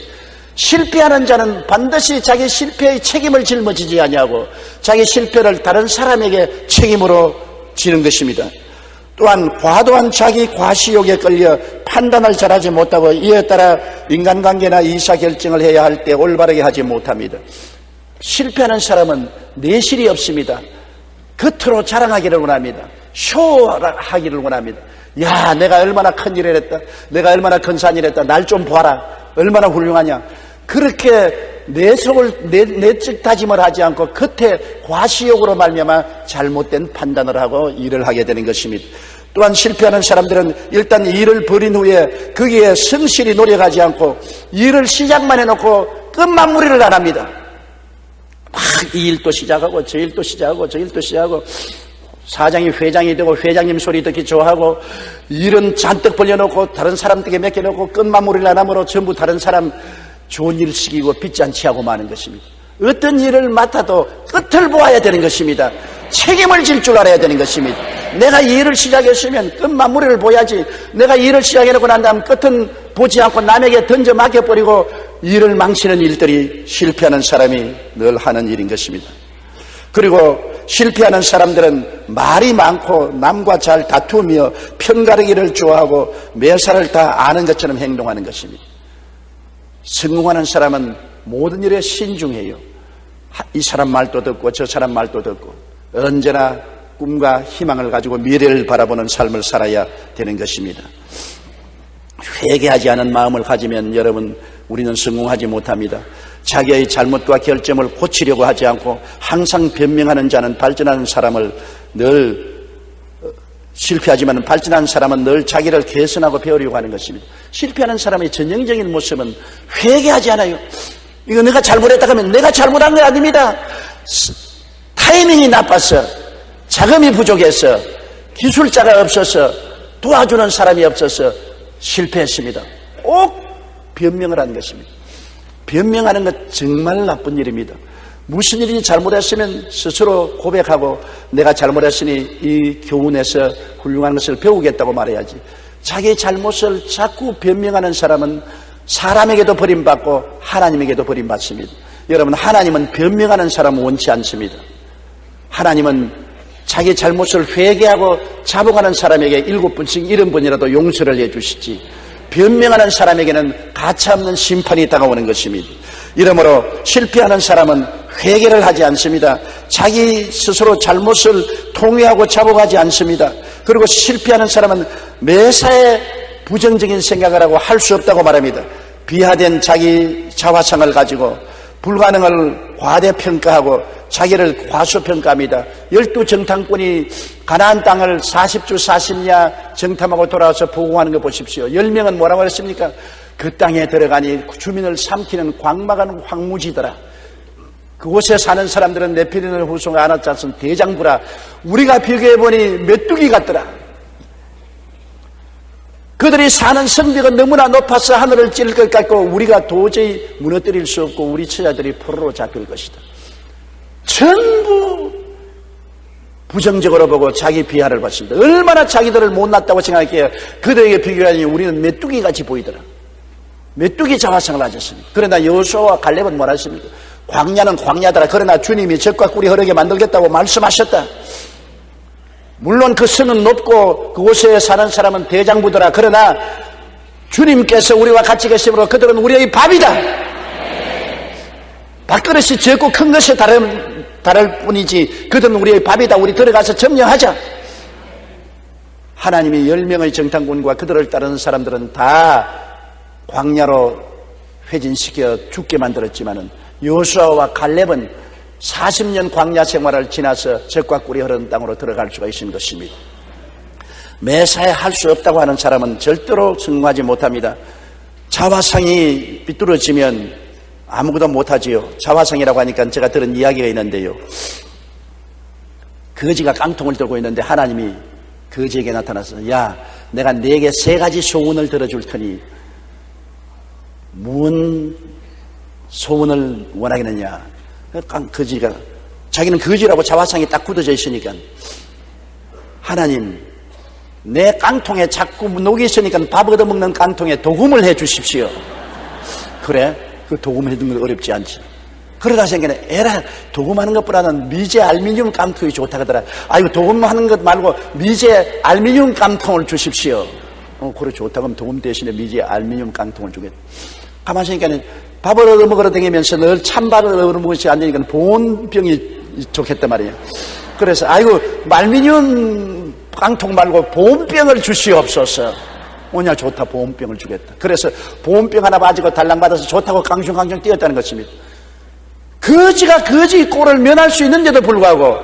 실패하는 자는 반드시 자기 실패의 책임을 짊어지지 아니하고 자기 실패를 다른 사람에게 책임으로 지는 것입니다. 또한 과도한 자기 과시욕에 끌려 판단을 잘하지 못하고 이에 따라 인간관계나 의사결정을 해야 할 때 올바르게 하지 못합니다. 실패하는 사람은 내실이 없습니다. 겉으로 자랑하기를 원합니다. 쇼하기를 원합니다. 야, 내가 얼마나 큰 일을 했다. 내가 얼마나 큰 산일을 했다. 날 좀 봐라. 얼마나 훌륭하냐. 그렇게 내적 다짐을 하지 않고 겉에 과시욕으로 말미암아 잘못된 판단을 하고 일을 하게 되는 것입니다. 또한 실패하는 사람들은 일단 일을 벌인 후에 거기에 성실히 노력하지 않고 일을 시작만 해놓고 끝마무리를 안 합니다. 막 이 일도 시작하고 저 일도 시작하고 저 일도 시작하고 사장이 회장이 되고 회장님 소리 듣기 좋아하고 일은 잔뜩 벌려놓고 다른 사람들에게 맡겨놓고 끝마무리를 안 하므로 전부 다른 사람 좋은 일 시키고 빚잔치 하고 마는 것입니다. 어떤 일을 맡아도 끝을 보아야 되는 것입니다. 책임을 질 줄 알아야 되는 것입니다. 내가 이 일을 시작했으면 끝마무리를 보야지. 내가 이 일을 시작해놓고 난 다음 끝은 보지 않고 남에게 던져 맡겨버리고 일을 망치는 일들이 실패하는 사람이 늘 하는 일인 것입니다. 그리고 실패하는 사람들은 말이 많고 남과 잘 다투며 편가르기를 좋아하고 매사를 다 아는 것처럼 행동하는 것입니다. 성공하는 사람은 모든 일에 신중해요. 이 사람 말도 듣고 저 사람 말도 듣고 언제나 꿈과 희망을 가지고 미래를 바라보는 삶을 살아야 되는 것입니다. 회개하지 않은 마음을 가지면 여러분 우리는 성공하지 못합니다. 자기의 잘못과 결점을 고치려고 하지 않고 항상 변명하는 자는 발전하는 사람을 늘 실패하지만 발전하는 사람은 늘 자기를 개선하고 배우려고 하는 것입니다. 실패하는 사람의 전형적인 모습은 회개하지 않아요. 이거 내가 잘못했다 하면 내가 잘못한 게 아닙니다. 타이밍이 나빠서 자금이 부족해서 기술자가 없어서 도와주는 사람이 없어서 실패했습니다. 꼭 변명을 하는 것입니다. 변명하는 것 정말 나쁜 일입니다. 무슨 일이 잘못했으면 스스로 고백하고 내가 잘못했으니 이 교훈에서 훌륭한 것을 배우겠다고 말해야지. 자기 잘못을 자꾸 변명하는 사람은 사람에게도 버림받고 하나님에게도 버림받습니다. 여러분, 하나님은 변명하는 사람은 원치 않습니다. 하나님은 자기 잘못을 회개하고 자복하는 사람에게 7번씩 70번이라도 용서를 해주시지, 변명하는 사람에게는 가차없는 심판이 다가오는 것입니다. 이러므로 실패하는 사람은 회개를 하지 않습니다. 자기 스스로 잘못을 통회하고 자복하지 않습니다. 그리고 실패하는 사람은 매사에 부정적인 생각을 하고 할 수 없다고 말합니다. 비하된 자기 자화상을 가지고 불가능을 과대평가하고 자기를 과소평가합니다. 12정탐꾼이 가나안 땅을 40주 40야 정탐하고 돌아와서 보고하는 거 보십시오. 10명은 뭐라고 했습니까? 그 땅에 들어가니 주민을 삼키는 광막한 황무지더라. 그곳에 사는 사람들은 네피림의 후손과 아낙 대장부라. 우리가 비교해보니 메뚜기 같더라. 그들이 사는 성벽은 너무나 높아서 하늘을 찌를 것 같고 우리가 도저히 무너뜨릴 수 없고 우리 처자들이 포로로 잡힐 것이다. 전부 부정적으로 보고 자기 비하를 받습니다. 얼마나 자기들을 못났다고 생각해요. 그들에게 비교하니 우리는 메뚜기같이 보이더라. 메뚜기 자화상을 가졌습니다. 그러나 여호수아와 갈렙은 뭐라 했습니까? 광야는 광야더라. 그러나 주님이 젖과 꿀이 흐르게 만들겠다고 말씀하셨다. 물론 그 성은 높고 그곳에 사는 사람은 대장부더라. 그러나 주님께서 우리와 같이 계심으로 그들은 우리의 밥이다. 밥그릇이 적고 큰 것이 다를 뿐이지 그들은 우리의 밥이다. 우리 들어가서 점령하자. 하나님이 10명의 정탐꾼과 그들을 따르는 사람들은 다 광야로 회진시켜 죽게 만들었지만은 여호수아와 갈렙은 40년 광야 생활을 지나서 젖과 꿀이 흐르는 땅으로 들어갈 수가 있는 것입니다. 매사에 할 수 없다고 하는 사람은 절대로 성공하지 못합니다. 자화상이 삐뚤어지면 아무것도 못하지요. 자화상이라고 하니까 제가 들은 이야기가 있는데요. 거지가 깡통을 들고 있는데 하나님이 거지에게 나타나서 야, 내가 네게 3가지 소원을 들어줄 테니 무슨 소원을 원하겠느냐. 거지가 자기는 거지라고 자화상이 딱 굳어져 있으니까 하나님, 내 깡통에 자꾸 녹이 있으니까 밥 얻어먹는 깡통에 도금을 해 주십시오. 그래? 그 도금해두는 거 어렵지 않지. 그러다 생각에 에라 도금하는 것보다는 미제 알루미늄 깡통이 좋다 하더라. 아이고 도금하는 것 말고 미제 알루미늄 깡통을 주십시오. 그래 좋다고 하면 도금 대신에 미제 알루미늄 깡통을 주겠다. 가만히 생각하니까 밥을 얻어먹으러 다니면서 늘 찬밥을 얻어먹으시 안 되니까 보온병이 좋겠단 말이에요. 그래서 아이고 알루미늄 깡통 말고 보온병을 주시옵소서. 뭐냐 좋다 보온병을 주겠다. 그래서 보온병 하나 가지고 달랑받아서 좋다고 강중강중 뛰었다는 것입니다. 거지가 거지 꼴을 면할 수 있는데도 불구하고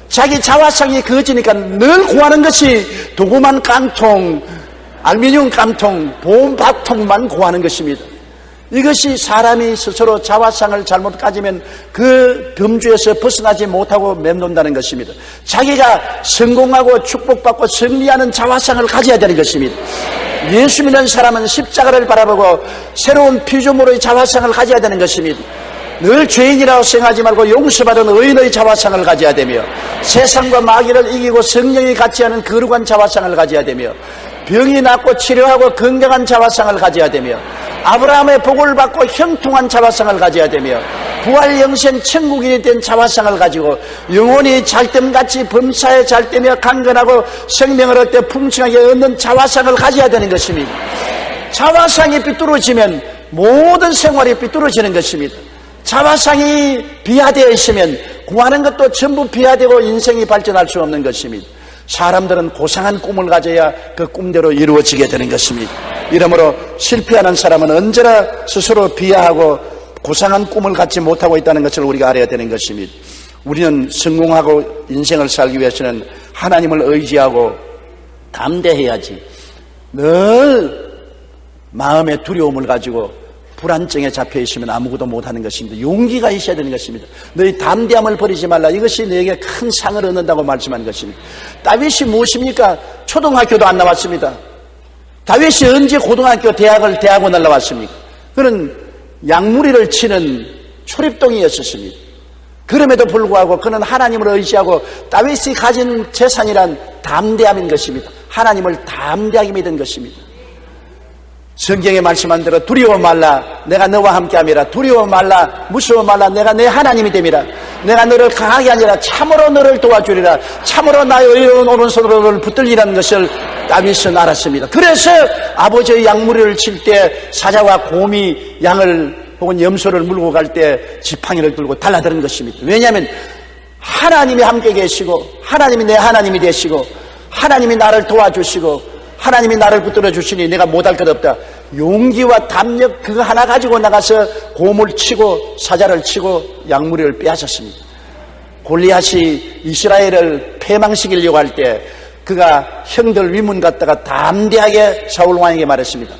자기 자화상이 거지니까 늘 구하는 것이 도구만 깡통, 알루미늄 깡통, 보온밥통만 구하는 것입니다. 이것이 사람이 스스로 자화상을 잘못 가지면 그 범주에서 벗어나지 못하고 맴돈다는 것입니다. 자기가 성공하고 축복받고 승리하는 자화상을 가져야 되는 것입니다. 예수 믿는 사람은 십자가를 바라보고 새로운 피조물의 자화상을 가져야 되는 것입니다. 늘 죄인이라고 생각하지 말고 용서받은 의인의 자화상을 가져야 되며 세상과 마귀를 이기고 성령이 같이 하는 거룩한 자화상을 가져야 되며 병이 낫고 치료하고 건강한 자화상을 가져야 되며 아브라함의 복을 받고 형통한 자화상을 가져야 되며 부활 영생 천국인이 된 자화상을 가지고 영혼이 잘됨같이 범사에 잘되며 강건하고 생명을 얻되 풍성하게 얻는 자화상을 가져야 되는 것입니다. 자화상이 삐뚤어지면 모든 생활이 삐뚤어지는 것입니다. 자화상이 비하되어 있으면 구하는 것도 전부 비하되고 인생이 발전할 수 없는 것입니다. 사람들은 고상한 꿈을 가져야 그 꿈대로 이루어지게 되는 것입니다. 이러므로 실패하는 사람은 언제나 스스로 비하하고 고상한 꿈을 갖지 못하고 있다는 것을 우리가 알아야 되는 것입니다. 우리는 성공하고 인생을 살기 위해서는 하나님을 의지하고 담대해야지. 늘 마음의 두려움을 가지고 불안증에 잡혀 있으면 아무것도 못하는 것입니다. 용기가 있어야 되는 것입니다. 너희 담대함을 버리지 말라. 이것이 너에게 큰 상을 얻는다고 말씀하는 것입니다. 다윗이 무엇입니까? 초등학교도 안 나왔습니다. 다윗이 언제 고등학교, 대학원을 나왔습니까? 그는 양무리를 치는 초립동이었습니다. 그럼에도 불구하고 그는 하나님을 의지하고 다윗이 가진 재산이란 담대함인 것입니다. 하나님을 담대하게 믿은 것입니다. 성경에 말씀한 대로 두려워 말라 내가 너와 함께함이라. 두려워 말라 무서워 말라 내가 내 하나님이 됨이라. 내가 너를 강하게 하니라. 참으로 너를 도와주리라. 참으로 나의 의로운 오른손으로 너를 붙들리라는 것을 다윗은 알았습니다. 그래서 아버지의 양무리를 칠 때 사자와 곰이 양을 혹은 염소를 물고 갈 때 지팡이를 들고 달라드는 것입니다. 왜냐하면 하나님이 함께 계시고 하나님이 내 하나님이 되시고 하나님이 나를 도와주시고 하나님이 나를 붙들어 주시니 내가 못할 것 없다. 용기와 담력 그거 하나 가지고 나가서 곰을 치고 사자를 치고 양무리를 빼앗았습니다. 골리앗이 이스라엘을 패망시키려고 할 때 그가 형들 위문 갔다가 담대하게 사울 왕에게 말했습니다.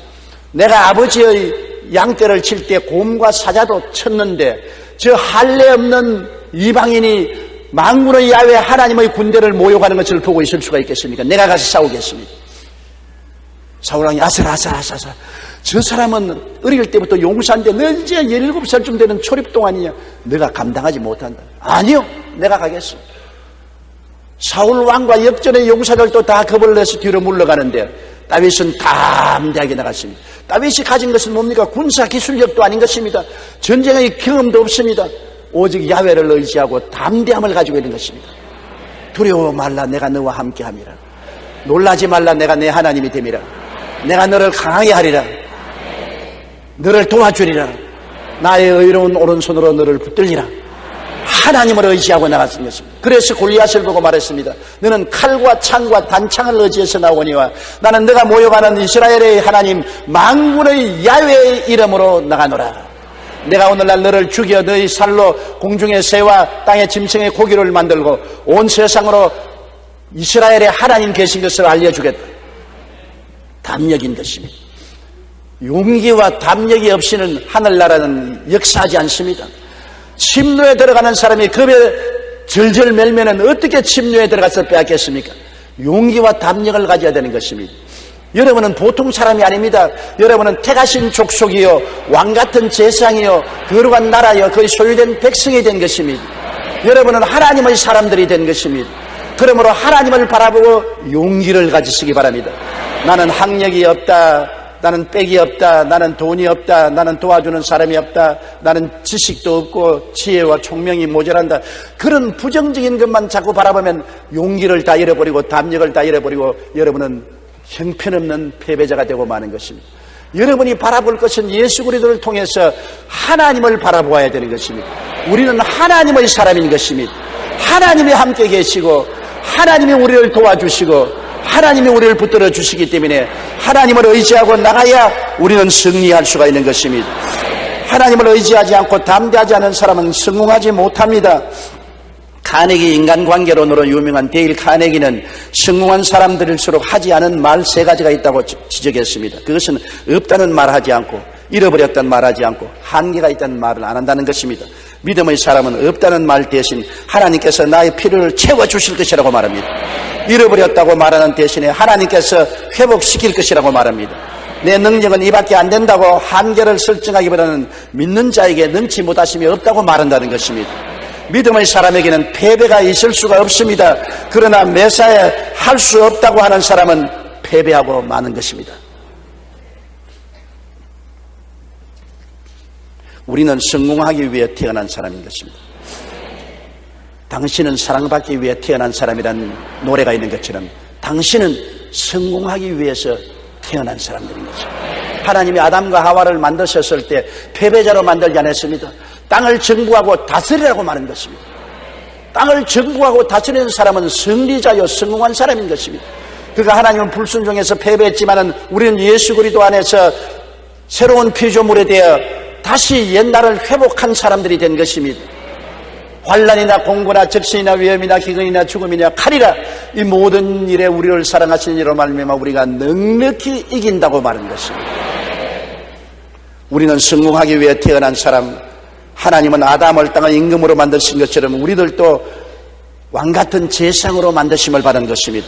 내가 아버지의 양떼를 칠 때 곰과 사자도 쳤는데 저 할례 없는 이방인이 만군의 야훼 하나님의 군대를 모욕하는 것을 보고 있을 수가 있겠습니까? 내가 가서 싸우겠습니다. 사울왕이 아슬아슬 저 사람은 어릴 때부터 용사인데 너 이제 17살쯤 되는 초립동 아니냐? 내가 감당하지 못한다. 아니요, 내가 가겠습니다. 사울왕과 역전의 용사들도 다 겁을 내서 뒤로 물러가는데 다윗은 담대하게 나갔습니다. 다윗이 가진 것은 뭡니까? 군사 기술력도 아닌 것입니다. 전쟁의 경험도 없습니다. 오직 야훼를 의지하고 담대함을 가지고 있는 것입니다. 두려워 말라 내가 너와 함께함이라. 놀라지 말라 내가 내 하나님이 됨이라. 내가 너를 강하게 하리라. 너를 도와주리라. 나의 의로운 오른손으로 너를 붙들리라. 하나님을 의지하고 나갔던 것입니다. 그래서 골리앗을 보고 말했습니다. 너는 칼과 창과 단창을 의지해서 나오거니와 나는 너가 모욕하는 이스라엘의 하나님 만군의 야훼의 이름으로 나가노라. 내가 오늘날 너를 죽여 너희 살로 공중의 새와 땅의 짐승의 고기를 만들고 온 세상으로 이스라엘의 하나님 계신 것을 알려주겠다. 담력인 것입니다. 용기와 담력이 없이는 하늘나라는 역사하지 않습니다. 침노에 들어가는 사람이 겁에 절절 멜면은 어떻게 침노에 들어가서 빼앗겠습니까? 용기와 담력을 가져야 되는 것입니다. 여러분은 보통 사람이 아닙니다. 여러분은 택하신 족속이요 왕같은 제상이요 거룩한 나라요 그의 소유된 백성이 된 것입니다. 여러분은 하나님의 사람들이 된 것입니다. 그러므로 하나님을 바라보고 용기를 가지시기 바랍니다. 나는 학력이 없다, 나는 빽이 없다, 나는 돈이 없다, 나는 도와주는 사람이 없다, 나는 지식도 없고 지혜와 총명이 모자란다. 그런 부정적인 것만 자꾸 바라보면 용기를 다 잃어버리고 담력을 다 잃어버리고 여러분은 형편없는 패배자가 되고 마는 것입니다. 여러분이 바라볼 것은 예수 그리스도를 통해서 하나님을 바라보아야 되는 것입니다. 우리는 하나님의 사람인 것입니다. 하나님이 함께 계시고 하나님이 우리를 도와주시고 하나님이 우리를 붙들어 주시기 때문에 하나님을 의지하고 나가야 우리는 승리할 수가 있는 것입니다. 하나님을 의지하지 않고 담대하지 않은 사람은 성공하지 못합니다. 카네기 인간관계론으로 유명한 데일 카네기는 성공한 사람들일수록 하지 않은 말 3가지가 있다고 지적했습니다. 그것은 없다는 말 하지 않고 잃어버렸다는 말 하지 않고 한계가 있다는 말을 안 한다는 것입니다. 믿음의 사람은 없다는 말 대신 하나님께서 나의 필요를 채워주실 것이라고 말합니다. 잃어버렸다고 말하는 대신에 하나님께서 회복시킬 것이라고 말합니다. 내 능력은 이밖에 안 된다고 한계를 설정하기보다는 믿는 자에게 능치 못하심이 없다고 말한다는 것입니다. 믿음의 사람에게는 패배가 있을 수가 없습니다. 그러나 매사에 할 수 없다고 하는 사람은 패배하고 마는 것입니다. 우리는 성공하기 위해 태어난 사람인 것입니다. 당신은 사랑받기 위해 태어난 사람이라는 노래가 있는 것처럼 당신은 성공하기 위해서 태어난 사람들인 것입니다. 하나님이 아담과 하와를 만드셨을 때 패배자로 만들지 않았습니다. 땅을 정부하고 다스리라고 말한 것입니다. 땅을 정부하고 다스리는 사람은 승리자요 성공한 사람인 것입니다. 그가 하나님은 불순종해서 패배했지만은 우리는 예수 그리스도 안에서 새로운 피조물에 대해 다시 옛날을 회복한 사람들이 된 것입니다. 환난이나 공고나 적신이나 위험이나 기근이나 죽음이나 칼이라 이 모든 일에 우리를 사랑하시는 이로 말미암아 우리가 넉넉히 이긴다고 말한 것입니다. 우리는 성공하기 위해 태어난 사람, 하나님은 아담을 땅의 임금으로 만드신 것처럼 우리들도 왕같은 제상으로 만드심을 받은 것입니다.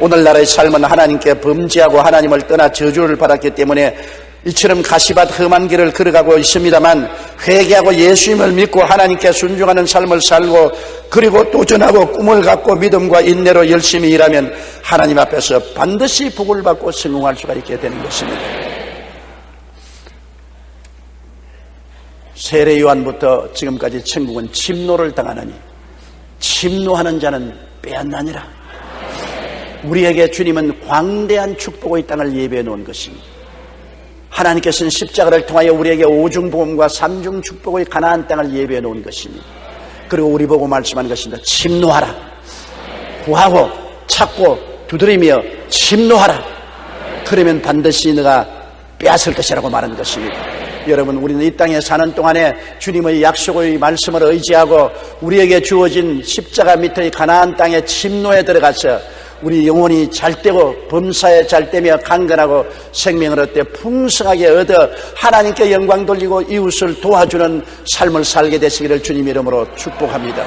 오늘날의 삶은 하나님께 범죄하고 하나님을 떠나 저주를 받았기 때문에 이처럼 가시밭 험한 길을 걸어가고 있습니다만 회개하고 예수님을 믿고 하나님께 순종하는 삶을 살고 그리고 도전하고 꿈을 갖고 믿음과 인내로 열심히 일하면 하나님 앞에서 반드시 복을 받고 성공할 수가 있게 되는 것입니다. 세례 요한부터 지금까지 천국은 침노를 당하느니 침노하는 자는 빼앗나니라. 우리에게 주님은 광대한 축복의 땅을 예배해 놓은 것입니다. 하나님께서는 십자가를 통하여 우리에게 오중복음과 삼중 축복의 가나안 땅을 예배해 놓은 것입니다. 그리고 우리 보고 말씀하는 것입니다. 침노하라. 구하고 찾고 두드리며 침노하라. 그러면 반드시 너가 빼앗을 것이라고 말하는 것입니다. 여러분, 우리는 이 땅에 사는 동안에 주님의 약속의 말씀을 의지하고 우리에게 주어진 십자가 밑의 가나안 땅의 침노에 들어가서 우리 영혼이 잘되고 범사에 잘되며 강건하고 생명을 얻되 풍성하게 얻어 하나님께 영광 돌리고 이웃을 도와주는 삶을 살게 되시기를 주님 이름으로 축복합니다.